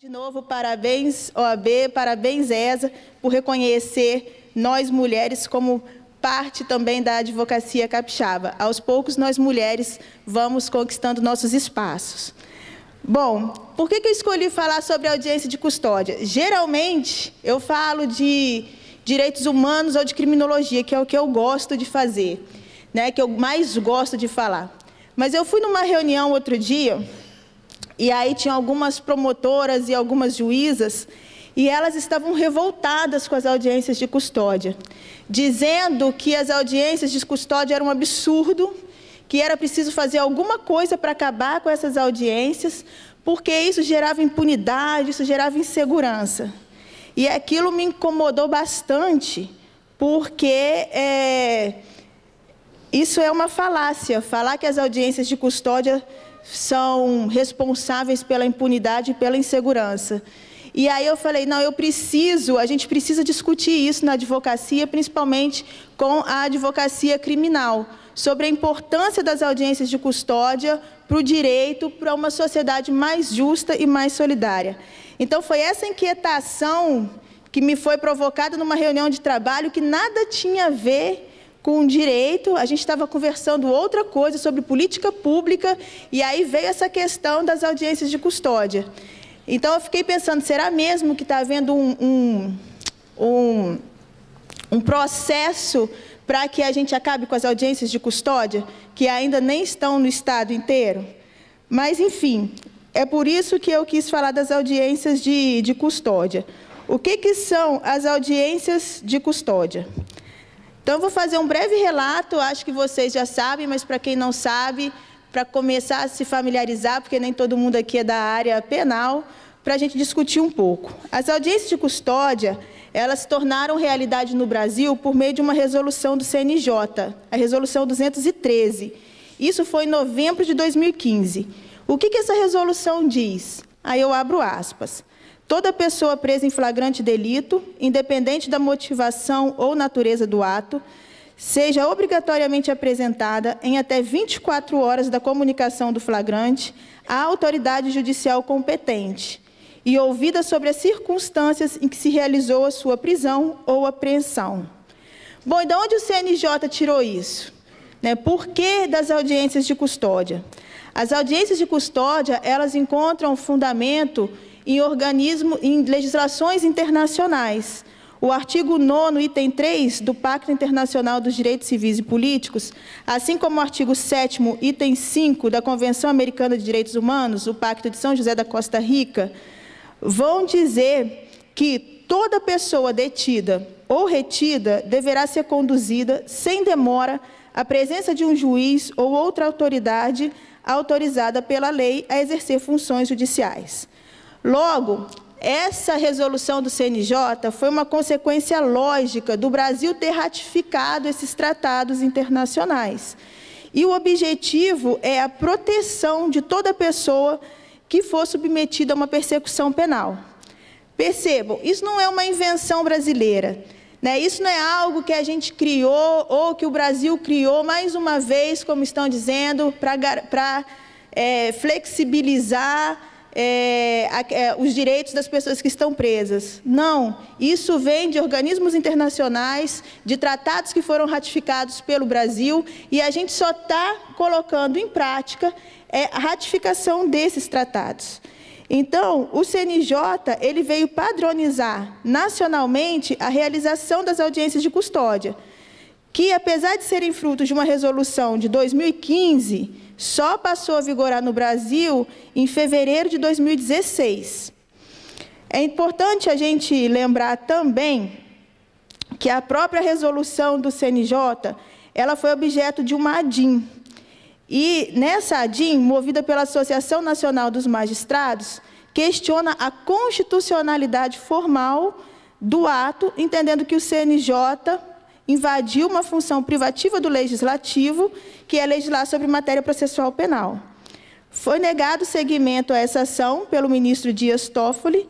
De novo, parabéns, OAB, parabéns, ESA, por reconhecer nós mulheres como parte também da advocacia capixaba. Aos poucos, nós mulheres vamos conquistando nossos espaços. Bom, por que eu escolhi falar sobre audiência de custódia? Geralmente, eu falo de direitos humanos ou de criminologia, que é o que eu gosto de fazer, né, que eu mais gosto de falar. Mas eu fui numa reunião outro dia, e aí tinha algumas promotoras e algumas juízas, e elas estavam revoltadas com as audiências de custódia, dizendo que as audiências de custódia eram um absurdo, que era preciso fazer alguma coisa para acabar com essas audiências, porque isso gerava impunidade, isso gerava insegurança. E aquilo me incomodou bastante, porque isso é uma falácia, falar que as audiências de custódia são responsáveis pela impunidade e pela insegurança. E aí eu falei, não, a gente precisa discutir isso na advocacia, principalmente com a advocacia criminal, sobre a importância das audiências de custódia para o direito, para uma sociedade mais justa e mais solidária. Então, foi essa inquietação que me foi provocada numa reunião de trabalho que nada tinha a ver com direito, a gente estava conversando outra coisa sobre política pública, e aí veio essa questão das audiências de custódia. Então, eu fiquei pensando, será mesmo que está havendo um processo para que a gente acabe com as audiências de custódia, que ainda nem estão no Estado inteiro? Mas, enfim, é por isso que eu quis falar das audiências de custódia. O que são as audiências de custódia? Então, eu vou fazer um breve relato, acho que vocês já sabem, mas para quem não sabe, para começar a se familiarizar, porque nem todo mundo aqui é da área penal, para a gente discutir um pouco. As audiências de custódia, elas se tornaram realidade no Brasil por meio de uma resolução do CNJ, a Resolução 213. Isso foi em novembro de 2015. O que essa resolução diz? Aí eu abro aspas. Toda pessoa presa em flagrante delito, independente da motivação ou natureza do ato, seja obrigatoriamente apresentada em até 24 horas da comunicação do flagrante à autoridade judicial competente e ouvida sobre as circunstâncias em que se realizou a sua prisão ou apreensão. Bom, e de onde o CNJ tirou isso? Por que das audiências de custódia? As audiências de custódia, elas encontram fundamento em legislações internacionais. O artigo 9º, item 3, do Pacto Internacional dos Direitos Civis e Políticos, assim como o artigo 7º, item 5, da Convenção Americana de Direitos Humanos, o Pacto de São José da Costa Rica, vão dizer que toda pessoa detida ou retida deverá ser conduzida, sem demora, à presença de um juiz ou outra autoridade autorizada pela lei a exercer funções judiciais. Logo, essa resolução do CNJ foi uma consequência lógica do Brasil ter ratificado esses tratados internacionais. E o objetivo é a proteção de toda pessoa que for submetida a uma persecução penal. Percebam, isso não é uma invenção brasileira, né? Isso não é algo que a gente criou ou que o Brasil criou, mais uma vez, como estão dizendo, para flexibilizar os direitos das pessoas que estão presas. Não, isso vem de organismos internacionais, de tratados que foram ratificados pelo Brasil, e a gente só está colocando em prática a ratificação desses tratados. Então, o CNJ ele veio padronizar nacionalmente a realização das audiências de custódia, que, apesar de serem frutos de uma resolução de 2015, só passou a vigorar no Brasil em fevereiro de 2016. É importante a gente lembrar também que a própria resolução do CNJ, ela foi objeto de uma ADIM. E nessa ADIM, movida pela Associação Nacional dos Magistrados, questiona a constitucionalidade formal do ato, entendendo que o CNJ invadiu uma função privativa do Legislativo, que é legislar sobre matéria processual penal. Foi negado seguimento a essa ação pelo ministro Dias Toffoli.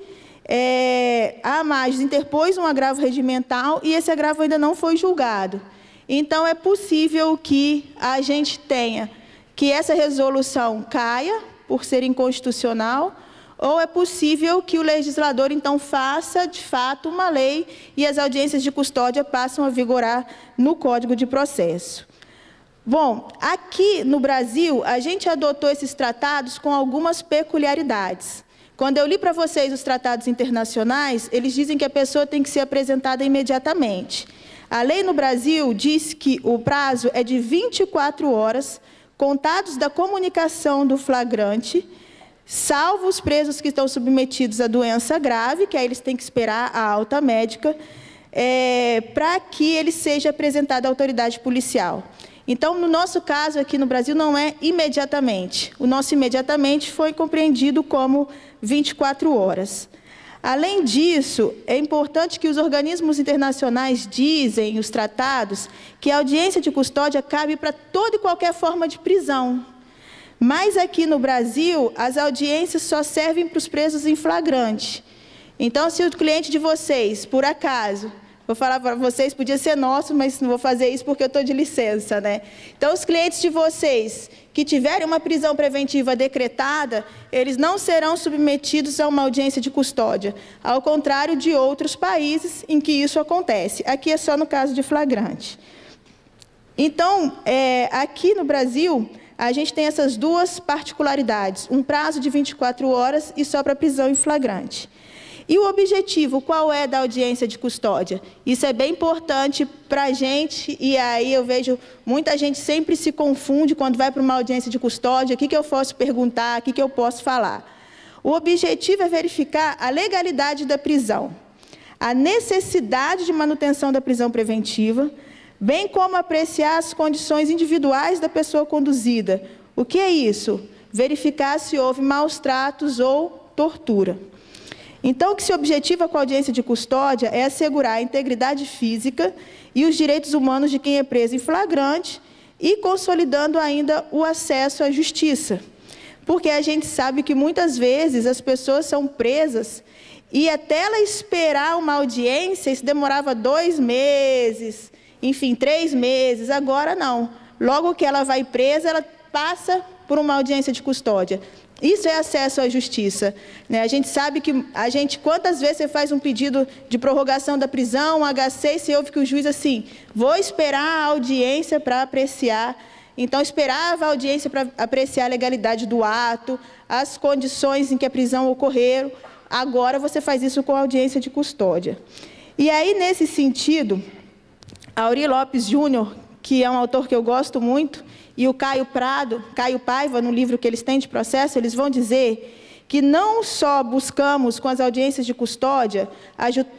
A AMAGES interpôs um agravo regimental e esse agravo ainda não foi julgado. Então, é possível que a gente tenha que essa resolução caia por ser inconstitucional, ou é possível que o legislador, então, faça, de fato, uma lei e as audiências de custódia passam a vigorar no Código de Processo. Bom, aqui no Brasil, a gente adotou esses tratados com algumas peculiaridades. Quando eu li para vocês os tratados internacionais, eles dizem que a pessoa tem que ser apresentada imediatamente. A lei no Brasil diz que o prazo é de 24 horas, contados da comunicação do flagrante, salvo os presos que estão submetidos a doença grave, que aí eles têm que esperar a alta médica, para que ele seja apresentado à autoridade policial. Então, no nosso caso aqui no Brasil, não é imediatamente. O nosso imediatamente foi compreendido como 24 horas. Além disso, é importante que os organismos internacionais dizem, os tratados, que a audiência de custódia cabe para toda e qualquer forma de prisão. Mas aqui no Brasil, as audiências só servem para os presos em flagrante. Então, se o cliente de vocês, por acaso, vou falar para vocês, podia ser nosso, mas não vou fazer isso porque eu estou de licença, né? Então, os clientes de vocês que tiverem uma prisão preventiva decretada, eles não serão submetidos a uma audiência de custódia, ao contrário de outros países em que isso acontece. Aqui é só no caso de flagrante. Então, aqui no Brasil, a gente tem essas duas particularidades, um prazo de 24 horas e só para prisão em flagrante. E o objetivo, qual é da audiência de custódia? Isso é bem importante para a gente, e aí eu vejo muita gente sempre se confunde quando vai para uma audiência de custódia, o que eu posso perguntar, o que eu posso falar. O objetivo é verificar a legalidade da prisão, a necessidade de manutenção da prisão preventiva, bem como apreciar as condições individuais da pessoa conduzida. O que é isso? Verificar se houve maus tratos ou tortura. Então, o que se objetiva com a audiência de custódia é assegurar a integridade física e os direitos humanos de quem é preso em flagrante e consolidando ainda o acesso à justiça. Porque a gente sabe que muitas vezes as pessoas são presas e até ela esperar uma audiência, isso demorava 2 meses, enfim, 3 meses, agora não. Logo que ela vai presa, ela passa por uma audiência de custódia. Isso é acesso à justiça, né? A gente sabe que quantas vezes você faz um pedido de prorrogação da prisão, um H6, você ouve que o juiz assim, vou esperar a audiência para apreciar. Então, esperava a audiência para apreciar a legalidade do ato, as condições em que a prisão ocorreram. Agora você faz isso com a audiência de custódia. E aí, nesse sentido, Aury Lopes Júnior, que é um autor que eu gosto muito, e o Caio Paiva, no livro que eles têm de processo, eles vão dizer que não só buscamos, com as audiências de custódia,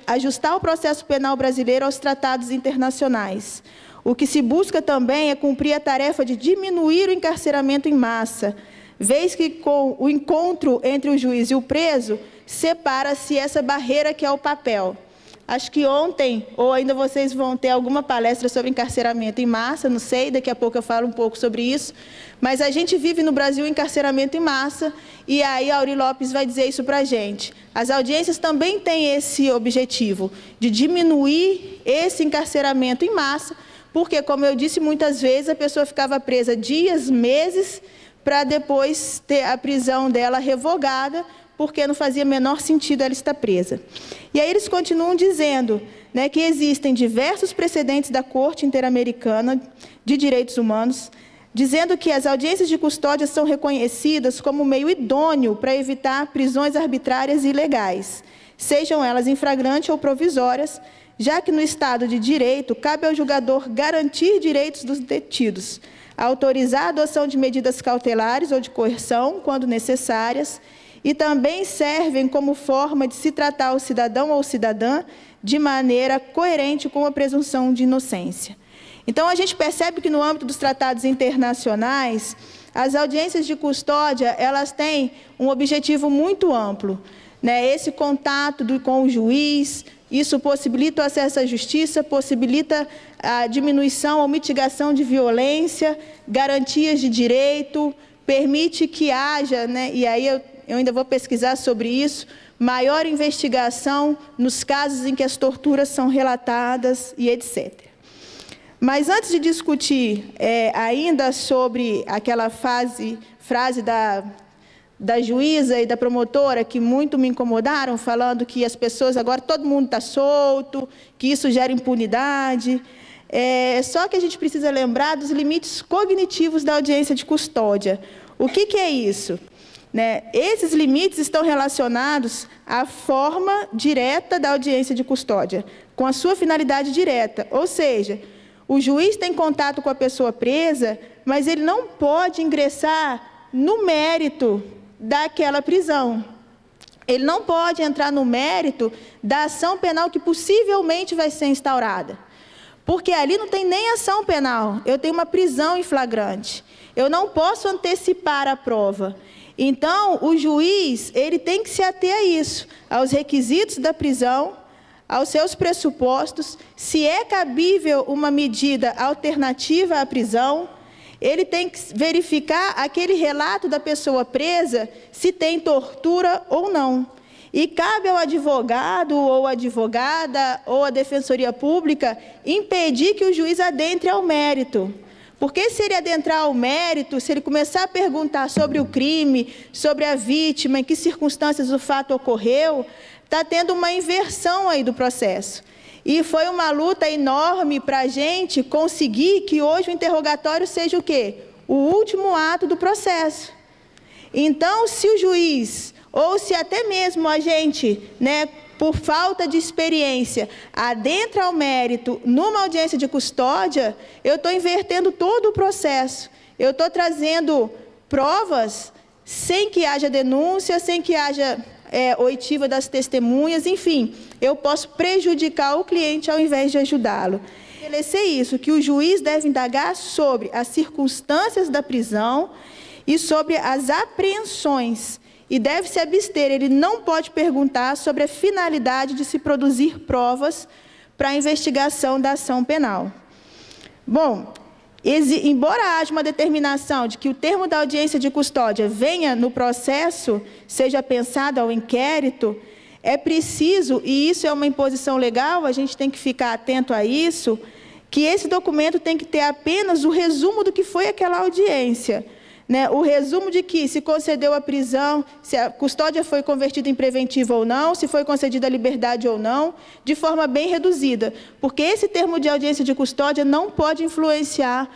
ajustar o processo penal brasileiro aos tratados internacionais. O que se busca também é cumprir a tarefa de diminuir o encarceramento em massa, vez que com o encontro entre o juiz e o preso, separa-se essa barreira que é o papel. Acho que ontem, ou ainda vocês vão ter alguma palestra sobre encarceramento em massa, não sei, daqui a pouco eu falo um pouco sobre isso, mas a gente vive no Brasil encarceramento em massa, e aí a Aury Lopes vai dizer isso para a gente. As audiências também têm esse objetivo, de diminuir esse encarceramento em massa, porque, como eu disse, muitas vezes a pessoa ficava presa dias, meses, para depois ter a prisão dela revogada, porque não fazia menor sentido ela estar presa. E aí eles continuam dizendo, né, que existem diversos precedentes da Corte Interamericana de Direitos Humanos, dizendo que as audiências de custódia são reconhecidas como meio idôneo para evitar prisões arbitrárias e ilegais, sejam elas em flagrante ou provisórias, já que no Estado de Direito cabe ao julgador garantir direitos dos detidos, autorizar a adoção de medidas cautelares ou de coerção, quando necessárias, e também servem como forma de se tratar o cidadão ou cidadã de maneira coerente com a presunção de inocência. Então, a gente percebe que no âmbito dos tratados internacionais, as audiências de custódia, elas têm um objetivo muito amplo, né? Esse contato com o juiz, isso possibilita o acesso à justiça, possibilita a diminuição ou mitigação de violência, garantias de direito, permite que haja, né? E aí eu ainda vou pesquisar sobre isso, maior investigação nos casos em que as torturas são relatadas e etc. Mas antes de discutir ainda sobre aquela frase da juíza e da promotora que muito me incomodaram, falando que as pessoas agora, todo mundo está solto, que isso gera impunidade. Só que a gente precisa lembrar dos limites cognitivos da audiência de custódia. O que é isso? Esses limites estão relacionados à forma direta da audiência de custódia, com a sua finalidade direta, ou seja, o juiz tem contato com a pessoa presa, mas ele não pode ingressar no mérito daquela prisão. Ele não pode entrar no mérito da ação penal que possivelmente vai ser instaurada. Porque ali não tem nem ação penal, eu tenho uma prisão em flagrante. Eu não posso antecipar a prova. Então, o juiz, ele tem que se ater a isso, aos requisitos da prisão, aos seus pressupostos, se é cabível uma medida alternativa à prisão, ele tem que verificar aquele relato da pessoa presa, se tem tortura ou não. E cabe ao advogado ou advogada ou à defensoria pública impedir que o juiz adentre ao mérito. Porque se ele adentrar ao mérito, se ele começar a perguntar sobre o crime, sobre a vítima, em que circunstâncias o fato ocorreu, está tendo uma inversão aí do processo. E foi uma luta enorme para a gente conseguir que hoje o interrogatório seja o quê? O último ato do processo. Então, se o juiz, ou se até mesmo a gente, por falta de experiência, adentra ao mérito numa audiência de custódia, eu estou invertendo todo o processo. Eu estou trazendo provas sem que haja denúncia, sem que haja oitiva das testemunhas, enfim, eu posso prejudicar o cliente ao invés de ajudá-lo. Estabelecer isso, que o juiz deve indagar sobre as circunstâncias da prisão e sobre as apreensões, e deve se abster, ele não pode perguntar sobre a finalidade de se produzir provas para a investigação da ação penal. Bom, embora haja uma determinação de que o termo da audiência de custódia venha no processo, seja pensado ao inquérito, é preciso, e isso é uma imposição legal, a gente tem que ficar atento a isso, que esse documento tem que ter apenas o resumo do que foi aquela audiência. O resumo de que se concedeu a prisão, se a custódia foi convertida em preventiva ou não, se foi concedida a liberdade ou não, de forma bem reduzida. Porque esse termo de audiência de custódia não pode influenciar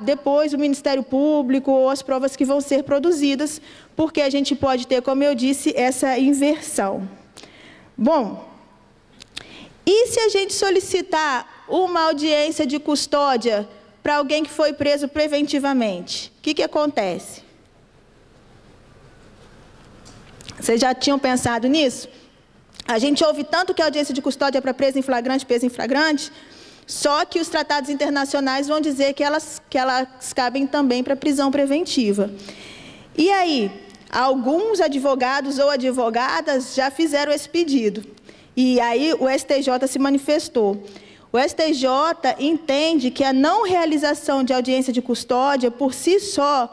depois o Ministério Público ou as provas que vão ser produzidas, porque a gente pode ter, como eu disse, essa inversão. Bom, e se a gente solicitar uma audiência de custódia para alguém que foi preso preventivamente? O que acontece? Vocês já tinham pensado nisso? A gente ouve tanto que a audiência de custódia é para preso em flagrante, só que os tratados internacionais vão dizer que elas cabem também para prisão preventiva. E aí, alguns advogados ou advogadas já fizeram esse pedido. E aí o STJ se manifestou. O STJ entende que a não realização de audiência de custódia, por si só,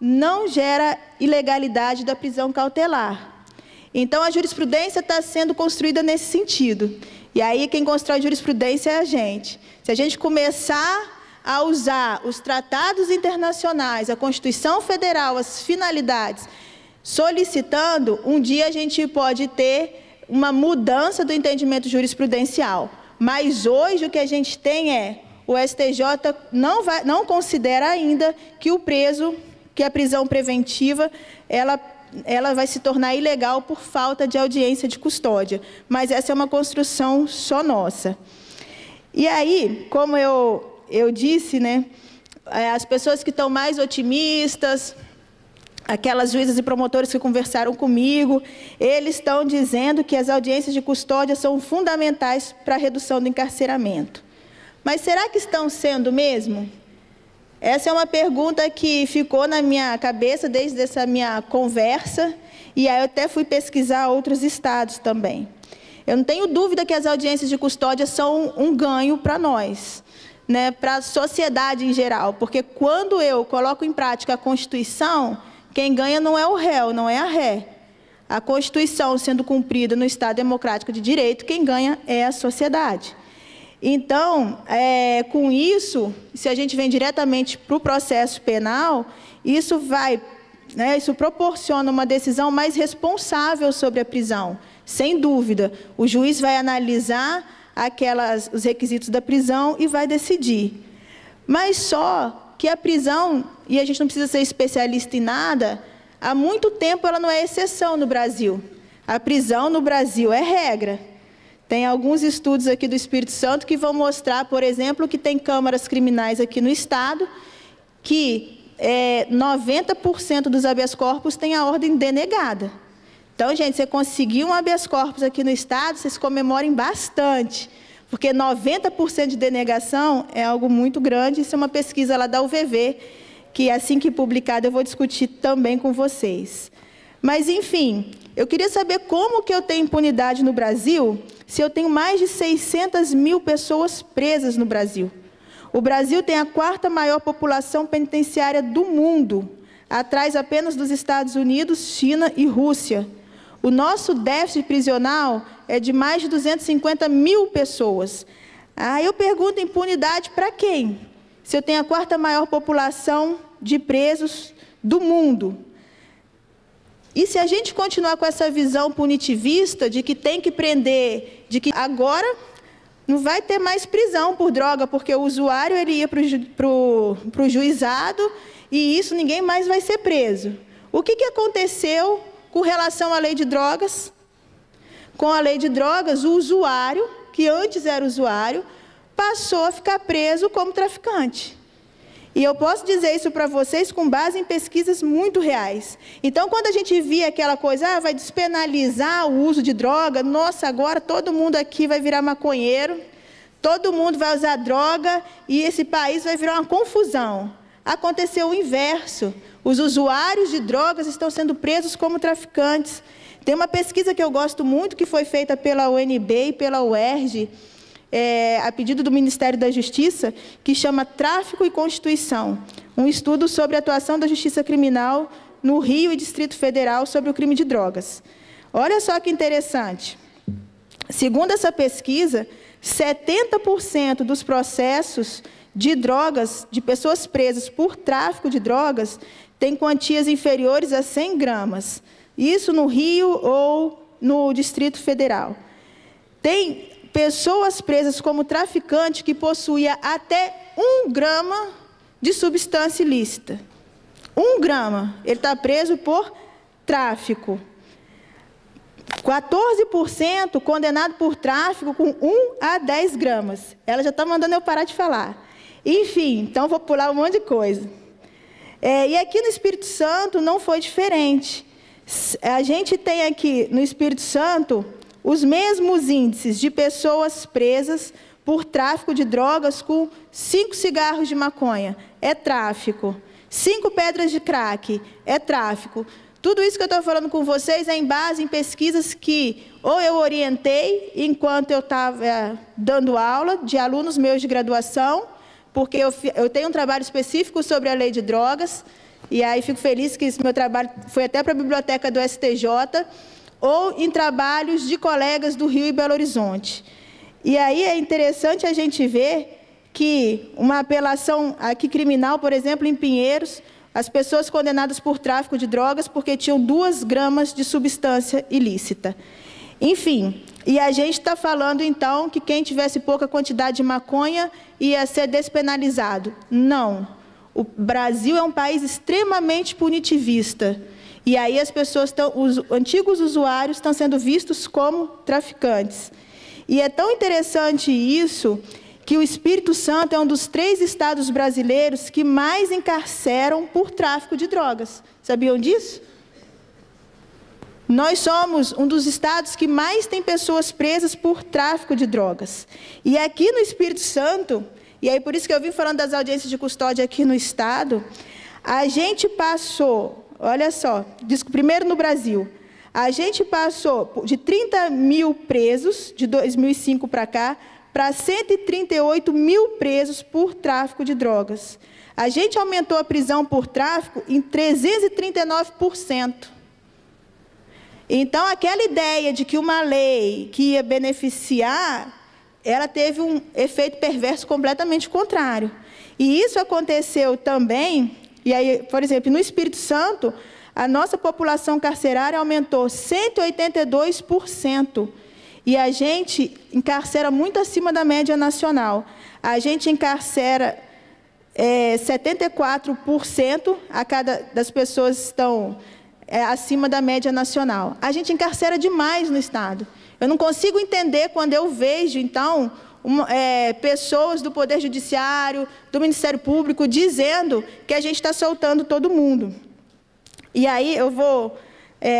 não gera ilegalidade da prisão cautelar. Então, a jurisprudência está sendo construída nesse sentido. E aí, quem constrói jurisprudência é a gente. Se a gente começar a usar os tratados internacionais, a Constituição Federal, as finalidades, solicitando, um dia a gente pode ter uma mudança do entendimento jurisprudencial. Mas hoje o que a gente tem o STJ não considera ainda que que a prisão preventiva, ela vai se tornar ilegal por falta de audiência de custódia. Mas essa é uma construção só nossa. E aí, como eu disse, as pessoas que estão mais otimistas, aquelas juízas e promotores que conversaram comigo, eles estão dizendo que as audiências de custódia são fundamentais para a redução do encarceramento. Mas será que estão sendo mesmo? Essa é uma pergunta que ficou na minha cabeça desde essa minha conversa, e aí eu até fui pesquisar outros estados também. Eu não tenho dúvida que as audiências de custódia são um ganho para nós, para a sociedade em geral, porque quando eu coloco em prática a Constituição, quem ganha não é o réu, não é a ré. A Constituição sendo cumprida no Estado democrático de direito, quem ganha é a sociedade. Então, com isso, se a gente vem diretamente para o processo penal, isso vai né, isso proporciona uma decisão mais responsável sobre a prisão. Sem dúvida, o juiz vai analisar os requisitos da prisão e vai decidir. Mas só que a prisão, e a gente não precisa ser especialista em nada, há muito tempo ela não é exceção no Brasil. A prisão no Brasil é regra. Tem alguns estudos aqui do Espírito Santo que vão mostrar, por exemplo, que tem câmaras criminais aqui no estado que 90% dos habeas corpus tem a ordem denegada. Então, gente, você conseguir um habeas corpus aqui no estado, vocês comemorem bastante, porque 90% de denegação é algo muito grande. Isso é uma pesquisa lá da UVV, que assim que publicada eu vou discutir também com vocês. Mas, enfim, eu queria saber como que eu tenho impunidade no Brasil, se eu tenho mais de 600 mil pessoas presas no Brasil. O Brasil tem a 4ª maior população penitenciária do mundo, atrás apenas dos Estados Unidos, China e Rússia. O nosso déficit prisional é de mais de 250 mil pessoas. Aí eu pergunto, impunidade para quem? Se eu tenho a 4ª maior população de presos do mundo. E se a gente continuar com essa visão punitivista de que tem que prender, de que agora não vai ter mais prisão por droga, porque o usuário ele ia para o juizado e isso ninguém mais vai ser preso. O que aconteceu com relação à lei de drogas? Com a lei de drogas, o usuário, que antes era usuário, passou a ficar preso como traficante. E eu posso dizer isso para vocês com base em pesquisas muito reais. Então, quando a gente via aquela coisa, vai despenalizar o uso de droga, nossa, agora todo mundo aqui vai virar maconheiro, todo mundo vai usar droga e esse país vai virar uma confusão. Aconteceu o inverso. Os usuários de drogas estão sendo presos como traficantes. Tem uma pesquisa que eu gosto muito, que foi feita pela UNB e pela UERJ, a pedido do Ministério da Justiça, que chama Tráfico e Constituição, um estudo sobre a atuação da Justiça Criminal no Rio e Distrito Federal sobre o crime de drogas. Olha só que interessante. Segundo essa pesquisa, 70% dos processos de drogas, de pessoas presas por tráfico de drogas, têm quantias inferiores a 100 gramas. Isso no Rio ou no Distrito Federal. Tem pessoas presas como traficante que possuía até 1 grama de substância ilícita. 1 grama. Ele está preso por tráfico. 14% condenado por tráfico com 1 a 10 gramas. Ela já está mandando eu parar de falar. Enfim, então vou pular um monte de coisa. E aqui no Espírito Santo não foi diferente. A gente tem aqui no Espírito Santo os mesmos índices de pessoas presas por tráfico de drogas com 5 cigarros de maconha. É tráfico. 5 pedras de crack. É tráfico. Tudo isso que eu estou falando com vocês é em base em pesquisas que ou eu orientei enquanto eu estava dando aula de alunos meus de graduação, porque eu tenho um trabalho específico sobre a lei de drogas, e aí fico feliz que esse meu trabalho foi até para a biblioteca do STJ, ou em trabalhos de colegas do Rio e Belo Horizonte. E aí é interessante a gente ver que uma apelação aqui criminal, por exemplo, em Pinheiros, as pessoas condenadas por tráfico de drogas porque tinham 2 gramas de substância ilícita. Enfim, e a gente está falando, então, que quem tivesse pouca quantidade de maconha ia ser despenalizado. Não. O Brasil é um país extremamente punitivista. E aí as pessoas os antigos usuários estão sendo vistos como traficantes. E é tão interessante isso, que o Espírito Santo é um dos 3 estados brasileiros que mais encarceram por tráfico de drogas. Sabiam disso? Nós somos um dos estados que mais tem pessoas presas por tráfico de drogas. E aqui no Espírito Santo, e aí por isso que eu vim falando das audiências de custódia aqui no estado, a gente passou, olha só, primeiro no Brasil, a gente passou de 30 mil presos, de 2005 para cá, para 138 mil presos por tráfico de drogas. A gente aumentou a prisão por tráfico em 339%. Então, aquela ideia de que uma lei que ia beneficiar, ela teve um efeito perverso completamente contrário. E isso aconteceu também, e aí, por exemplo, no Espírito Santo, a nossa população carcerária aumentou 182%. E a gente encarcera muito acima da média nacional. A gente encarcera 74% das pessoas estão acima da média nacional. A gente encarcera demais no Estado. Eu não consigo entender quando eu vejo, então, pessoas do Poder Judiciário, do Ministério Público, dizendo que a gente está soltando todo mundo. E aí eu vou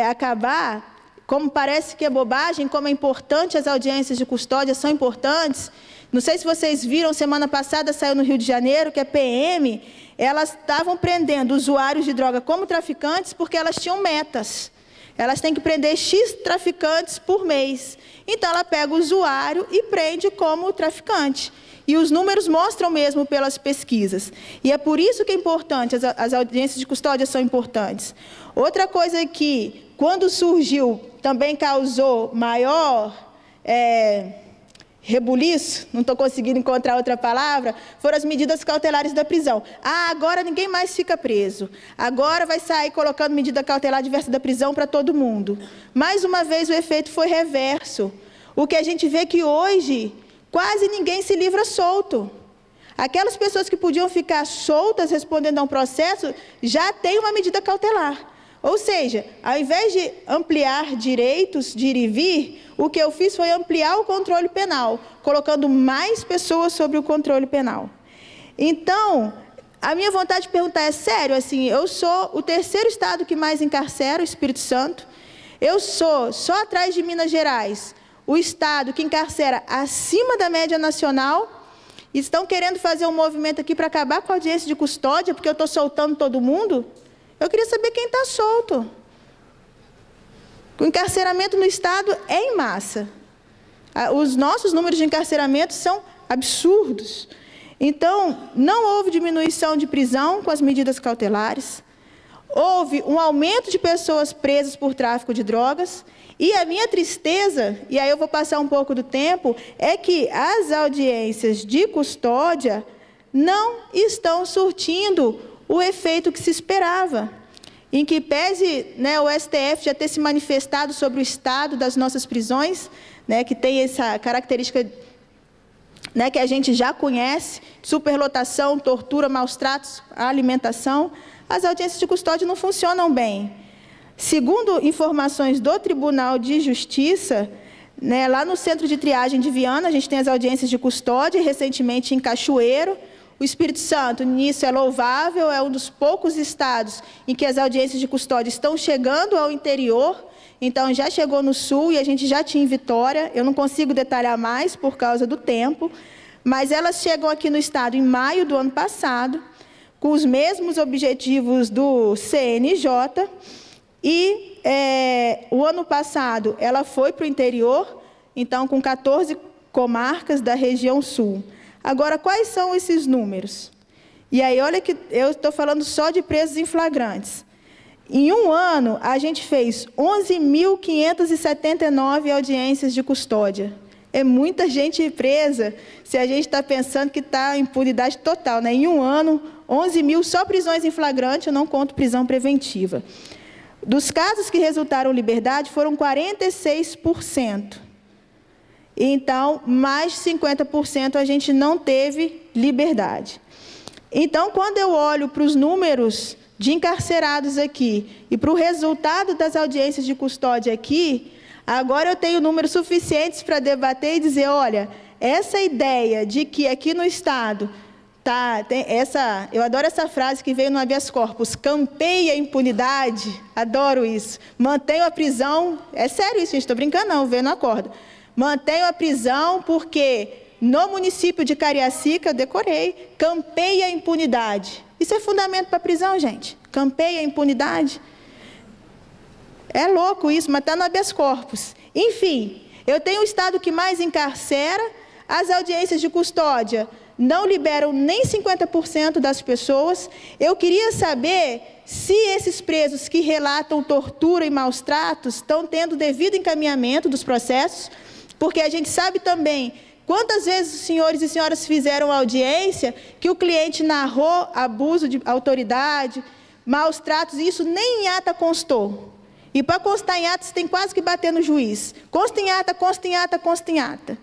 acabar, como parece que é bobagem, como é importante as audiências de custódia, são importantes. Não sei se vocês viram, semana passada saiu no Rio de Janeiro que a PM, elas estavam prendendo usuários de droga como traficantes porque elas tinham metas. Elas têm que prender X traficantes por mês. Então, ela pega o usuário e prende como traficante. E os números mostram mesmo pelas pesquisas. E é por isso que é importante, as audiências de custódia são importantes. Outra coisa que, quando surgiu, também causou maior rebuliço, não estou conseguindo encontrar outra palavra, foram as medidas cautelares da prisão. Ah, agora ninguém mais fica preso. Agora vai sair colocando medida cautelar diversa da prisão para todo mundo. Mais uma vez o efeito foi reverso. O que a gente vê que hoje quase ninguém se livra solto. Aquelas pessoas que podiam ficar soltas respondendo a um processo já têm uma medida cautelar. Ou seja, ao invés de ampliar direitos de ir e vir, o que eu fiz foi ampliar o controle penal, colocando mais pessoas sobre o controle penal. Então, a minha vontade de perguntar é sério, assim, eu sou o terceiro estado que mais encarcera, o Espírito Santo. Eu sou, só atrás de Minas Gerais, o estado que encarcera acima da média nacional. Estão querendo fazer um movimento aqui para acabar com a audiência de custódia, porque eu estou soltando todo mundo? Eu queria saber quem está solto. O encarceramento no Estado é em massa. Os nossos números de encarceramento são absurdos. Então, não houve diminuição de prisão com as medidas cautelares. Houve um aumento de pessoas presas por tráfico de drogas. E a minha tristeza, e aí eu vou passar um pouco do tempo, é que as audiências de custódia não estão surtindo o efeito que se esperava, em que pese o STF já ter se manifestado sobre o estado das nossas prisões, que tem essa característica que a gente já conhece, superlotação, tortura, maus tratos, alimentação, as audiências de custódia não funcionam bem. Segundo informações do Tribunal de Justiça, lá no Centro de Triagem de Viana, a gente tem as audiências de custódia, recentemente em Cachoeiro. O Espírito Santo, nisso, é louvável, é um dos poucos estados em que as audiências de custódia estão chegando ao interior. Então, já chegou no Sul e a gente já tinha em Vitória. Eu não consigo detalhar mais por causa do tempo, mas elas chegam aqui no estado em maio do ano passado, com os mesmos objetivos do CNJ. E o ano passado ela foi para o interior, então com 14 comarcas da região sul. Agora, quais são esses números? E aí, olha que eu estou falando só de presos em flagrantes. Em um ano, a gente fez 11.579 audiências de custódia. É muita gente presa, se a gente está pensando que está em impunidade total. Em um ano, 11 mil, só prisões em flagrante, eu não conto prisão preventiva. Dos casos que resultaram liberdade, foram 46%. Então, mais de 50% a gente não teve liberdade. Então, quando eu olho para os números de encarcerados aqui e para o resultado das audiências de custódia aqui, agora eu tenho números suficientes para debater e dizer, olha, essa ideia de que aqui no Estado, eu adoro essa frase que veio no habeas corpus, campeia a impunidade, adoro isso, mantenho a prisão, é sério isso, gente, estou brincando não, veio no acordo. Mantenho a prisão porque no município de Cariacica, eu decorei, campeia a impunidade. Isso é fundamento para a prisão, gente? Campeia a impunidade? É louco isso, mas está no habeas corpus. Enfim, eu tenho o estado que mais encarcera, as audiências de custódia não liberam nem 50% das pessoas. Eu queria saber se esses presos que relatam tortura e maus tratos estão tendo devido encaminhamento dos processos, porque a gente sabe também quantas vezes os senhores e senhoras fizeram audiência que o cliente narrou abuso de autoridade, maus tratos, e isso nem em ata constou. E para constar em ata, você tem quase que bater no juiz. Consta em ata, consta em ata, consta em ata.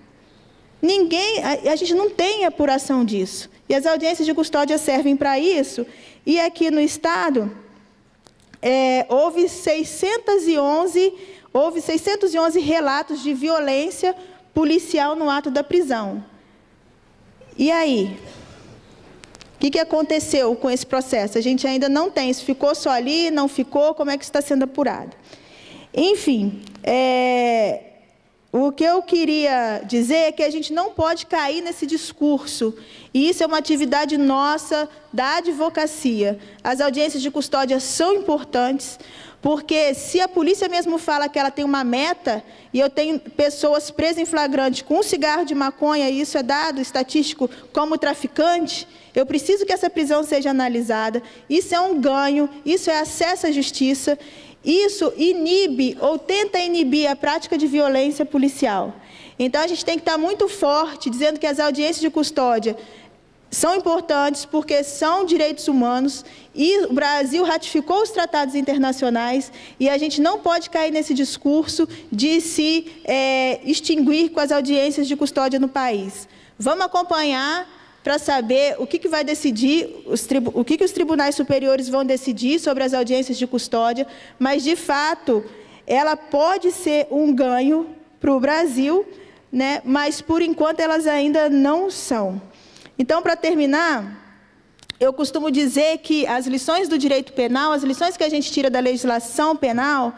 A gente não tem apuração disso. E as audiências de custódia servem para isso. E aqui no Estado, houve 611 relatos de violência policial no ato da prisão. E aí? O que aconteceu com esse processo? A gente ainda não tem. Se ficou só ali, não ficou, como é que está sendo apurado? Enfim, o que eu queria dizer é que a gente não pode cair nesse discurso. E isso é uma atividade nossa, da advocacia. As audiências de custódia são importantes, porque se a polícia mesmo fala que ela tem uma meta, e eu tenho pessoas presas em flagrante com um cigarro de maconha, e isso é dado estatístico como traficante, eu preciso que essa prisão seja analisada. Isso é um ganho, isso é acesso à justiça, isso inibe ou tenta inibir a prática de violência policial. Então, a gente tem que estar muito forte, dizendo que as audiências de custódia são importantes porque são direitos humanos e o Brasil ratificou os tratados internacionais e a gente não pode cair nesse discurso de se extinguir com as audiências de custódia no país. Vamos acompanhar para saber o que vai decidir, o que os tribunais superiores vão decidir sobre as audiências de custódia, mas, de fato, ela pode ser um ganho para o Brasil, né? Mas, por enquanto, elas ainda não são. Então, para terminar, eu costumo dizer que as lições do direito penal, as lições que a gente tira da legislação penal,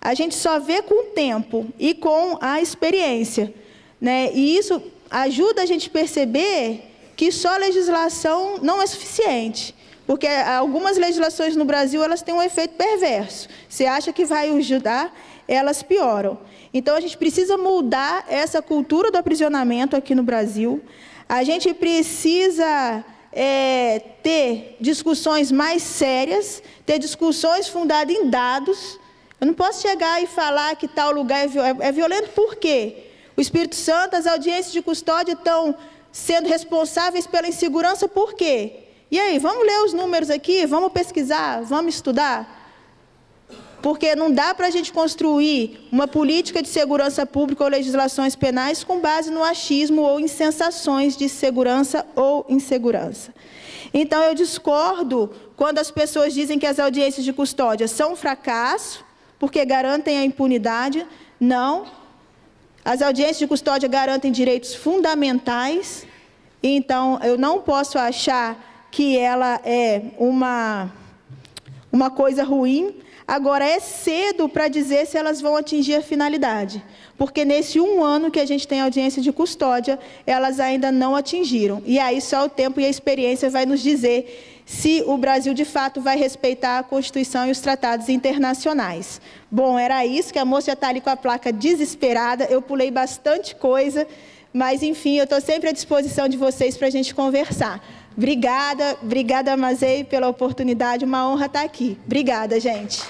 a gente só vê com o tempo e com a experiência, né? E isso ajuda a gente a perceber que só a legislação não é suficiente, porque algumas legislações no Brasil elas têm um efeito perverso. Você acha que vai ajudar, elas pioram. Então, a gente precisa mudar essa cultura do aprisionamento aqui no Brasil. A gente precisa ter discussões mais sérias, ter discussões fundadas em dados. Eu não posso chegar e falar que tal lugar é violento, por quê? O Espírito Santo, as audiências de custódia estão sendo responsáveis pela insegurança, por quê? E aí, vamos ler os números aqui, vamos pesquisar, vamos estudar? Porque não dá para a gente construir uma política de segurança pública ou legislações penais com base no achismo ou em sensações de segurança ou insegurança. Então, eu discordo quando as pessoas dizem que as audiências de custódia são um fracasso, porque garantem a impunidade. Não. As audiências de custódia garantem direitos fundamentais, então eu não posso achar que ela é uma coisa ruim. Agora, é cedo para dizer se elas vão atingir a finalidade, porque nesse 1 ano que a gente tem audiência de custódia, elas ainda não atingiram. E aí só o tempo e a experiência vai nos dizer se o Brasil, de fato, vai respeitar a Constituição e os tratados internacionais. Bom, era isso, que a moça já está ali com a placa desesperada, eu pulei bastante coisa, mas, enfim, eu estou sempre à disposição de vocês para a gente conversar. Obrigada, Mazei, pela oportunidade, uma honra estar aqui. Obrigada, gente.